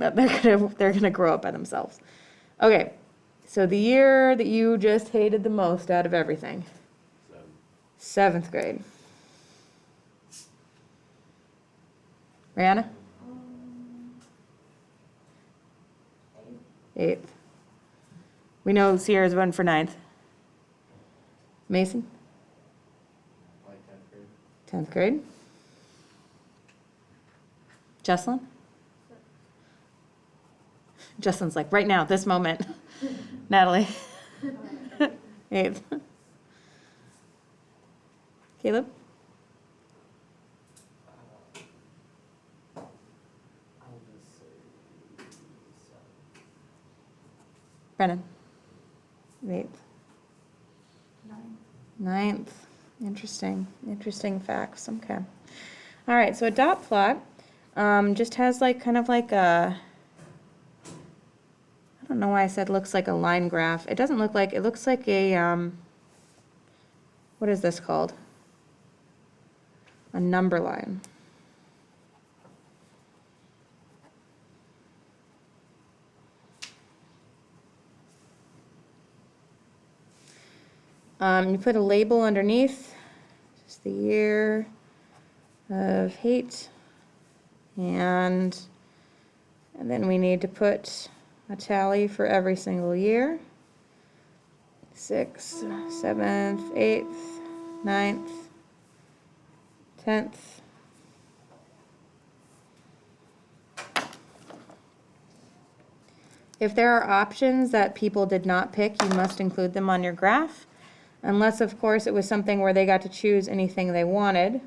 that they're gonna grow up by themselves. Okay, so the year that you just hated the most out of everything. 7th grade. Rihanna? 8th. We know Sierra's run for 9th. Mason? 10th grade. Jesselyn? Jesselyn's like, right now, this moment. Natalie? 8th. Caleb? Brennan? 8th. 9th. Interesting. Interesting facts. Okay. All right, so a dot plot just has like kind of like a, I don't know why I said looks like a line graph. It doesn't look like, it looks like a, what is this called? A number line. You put a label underneath, just the year of hate, and then we need to put a tally for every single year. 6th, 7th, 8th, 9th, 10th. If there are options that people did not pick, you must include them on your graph. Unless, of course, it was something where they got to choose anything they wanted.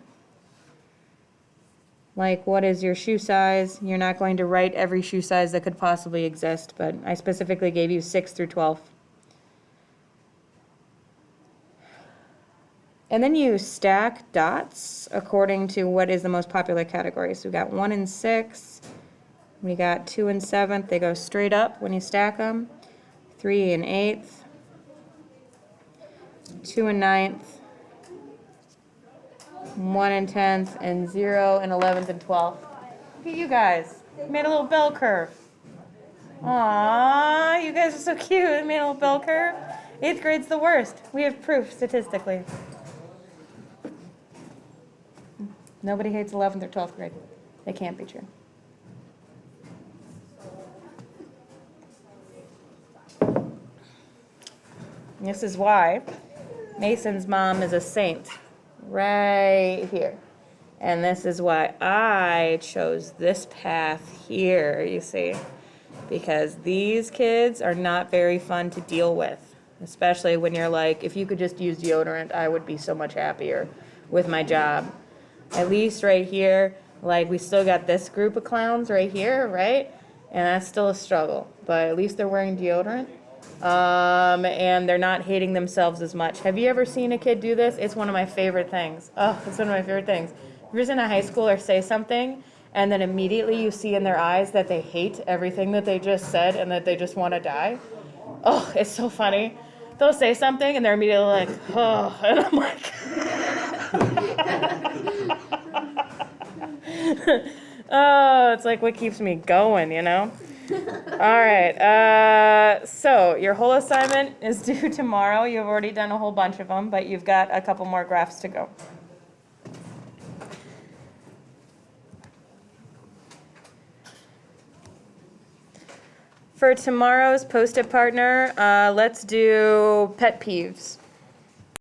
Like, what is your shoe size? You're not going to write every shoe size that could possibly exist, but I specifically gave you 6 through 12. And then you stack dots according to what is the most popular category. So we got 1 and 6. We got 2 and 7th. They go straight up when you stack them. 3 and 8th. 2 and 9th, 1 and 10th, and 0 and 11th and 12th. Look at you guys. You made a little bell curve. Aww, you guys are so cute. You made a little bell curve. 8th grade's the worst. We have proof statistically. Nobody hates 11th or 12th grade. It can't be true. This is why Mason's mom is a saint, right here. And this is why I chose this path here, you see. Because these kids are not very fun to deal with. Especially when you're like, if you could just use deodorant, I would be so much happier with my job. At least right here, like we still got this group of clowns right here, right? And that's still a struggle. But at least they're wearing deodorant. And they're not hating themselves as much. Have you ever seen a kid do this? It's one of my favorite things. Oh, it's one of my favorite things. If you're in a high school or say something, and then immediately you see in their eyes that they hate everything that they just said and that they just want to die. Oh, it's so funny. They'll say something and they're immediately like, oh, and I'm like, oh, it's like what keeps me going, you know? All right, so your whole assignment is due tomorrow. You've already done a whole bunch of them, but you've got a couple more graphs to go. For tomorrow's Post-it partner, let's do pet peeves.